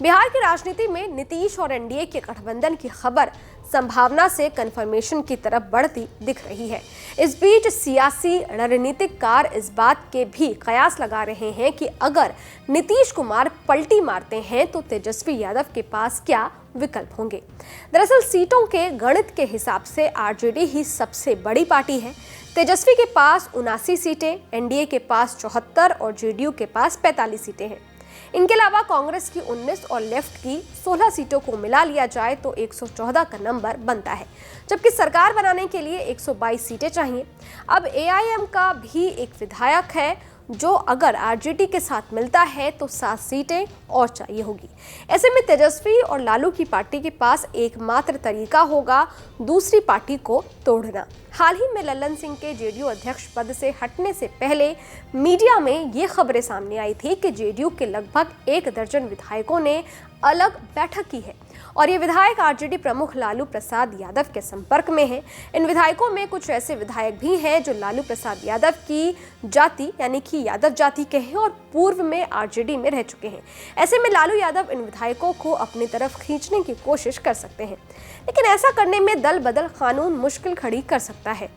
बिहार की राजनीति में नीतीश और एनडीए के गठबंधन की खबर संभावना से कन्फर्मेशन की तरफ बढ़ती दिख रही है। इस बीच सियासी रणनीतिकार इस बात के भी कयास लगा रहे हैं कि अगर नीतीश कुमार पलटी मारते हैं तो तेजस्वी यादव के पास क्या विकल्प होंगे। दरअसल सीटों के गणित के हिसाब से आरजेडी ही सबसे बड़ी पार्टी है। तेजस्वी के पास 79 सीटें, एनडीए के पास 74 और जेडीयू के पास 45 सीटें हैं। इनके अलावा कांग्रेस की 19 और लेफ्ट की 16 सीटों को मिला लिया जाए तो 114 का नंबर बनता है, जबकि सरकार बनाने के लिए 122 सीटें चाहिए। अब एआईएम का भी एक विधायक है जो अगर आरजेडी के साथ मिलता है तो 7 सीटें और चाहिए होगी। ऐसे में तेजस्वी और लालू की पार्टी के पास एकमात्र तरीका होगा दूसरी पार्टी को तोड़ना। हाल ही में लल्लन सिंह के जेडीयू अध्यक्ष पद से हटने से पहले मीडिया में ये खबरें सामने आई थी कि जेडीयू के लगभग 1 दर्जन विधायकों ने अलग बैठक की है और ये विधायक आरजेडी प्रमुख लालू प्रसाद यादव के संपर्क में हैं। इन विधायकों में कुछ ऐसे विधायक भी हैं जो लालू प्रसाद यादव की जाति यानी कि यादव जाति के हैं और पूर्व में आरजेडी में रह चुके हैं। ऐसे में लालू यादव इन विधायकों को अपनी तरफ खींचने की कोशिश कर सकते हैं, लेकिन ऐसा करने में दल बदल कानून मुश्किल खड़ी कर सकता है।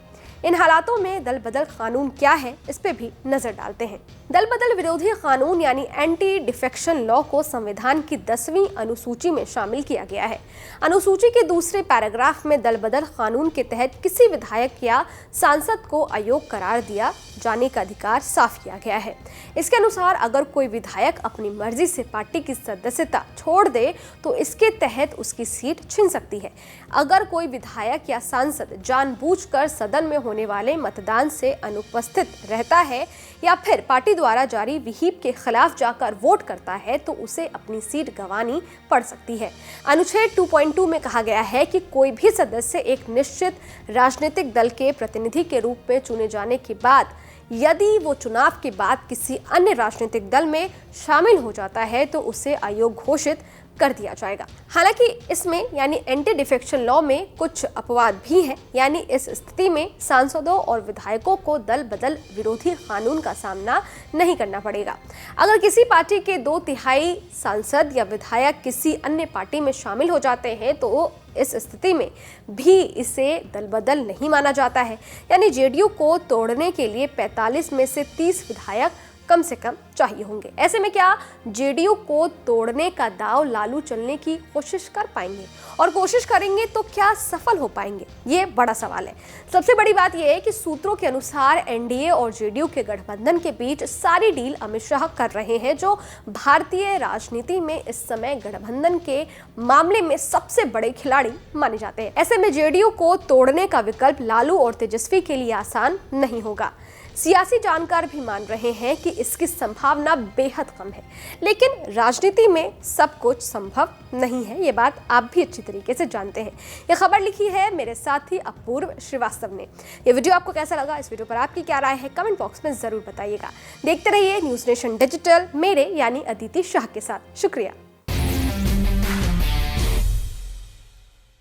इन हालातों में दल बदल कानून क्या है, इस पे भी नजर डालते हैं। दल बदल विरोधी कानून यानी एंटी डिफेक्शन लॉ को संविधान की 10वीं अनुसूची में शामिल किया गया है। अनुसूची के दूसरे पैराग्राफ में दल बदल कानून के तहत किसी विधायक या सांसद को अयोग्य करार दिया जाने का अधिकार साफ किया गया है। इसके अनुसार अगर कोई विधायक अपनी मर्जी से पार्टी की सदस्यता छोड़ दे तो इसके तहत उसकी सीट छिन सकती है। अगर कोई विधायक या सांसद जानबूझकर सदन में होने वाले मतदान से अनुपस्थित रहता है या फिर पार्टी द्वारा जारी व्हिप के खिलाफ जाकर वोट करता है तो उसे अपनी सीट गंवानी पड़ सकती है। अनुच्छेद 2.2 में कहा गया है कि कोई भी सदस्य एक निश्चित राजनीतिक दल के प्रतिनिधि के रूप में चुने जाने के बाद यदि वो चुनाव के बाद किसी अन्य राजनीतिक दल में शामिल हो जाता है तो उसे अयोग्य घोषित कर दिया जाएगा। हालांकि इसमें यानी एंटी डिफेक्शन लॉ में कुछ अपवाद भी हैं, यानी इस स्थिति में सांसदों और विधायकों को दल बदल विरोधी कानून का सामना नहीं करना पड़ेगा। अगर किसी पार्टी के 2/3 सांसद या विधायक किसी अन्य पार्टी में शामिल हो जाते हैं तो इस स्थिति में भी इसे दल बदल नहीं माना जाता है, यानी जेडीयू को तोड़ने के लिए 45 में से 30 विधायक कम से कम चाहिए होंगे। ऐसे में क्या जेडीयू को तोड़ने का दांव लालू चलने की कोशिश कर पाएंगे, और कोशिश करेंगे तो क्या सफल हो पाएंगे, ये बड़ा सवाल है। सबसे बड़ी बात यह है कि सूत्रों के अनुसार एनडीए और जेडीयू के गठबंधन के बीच सारी डील अमित शाह कर रहे हैं, जो भारतीय राजनीति में इस समय गठबंधन के मामले में सबसे बड़े खिलाड़ी माने जाते हैं। ऐसे में जेडीयू को तोड़ने का विकल्प लालू और तेजस्वी के लिए आसान नहीं होगा। सियासी जानकार भी मान रहे हैं कि इसकी संभावना बेहद कम है, लेकिन राजनीति में सब कुछ संभव नहीं है। ये बात आप भी अच्छी तरीके से जानते हैं। ये खबर लिखी है मेरे साथी अपूर्व श्रीवास्तव ने। ये वीडियो आपको कैसा लगा, इस वीडियो पर आपकी क्या राय है, कमेंट बॉक्स में जरूर बताइएगा। देखते रहिए न्यूज़ नेशन डिजिटल मेरे यानी अदिति शाह के साथ। शुक्रिया।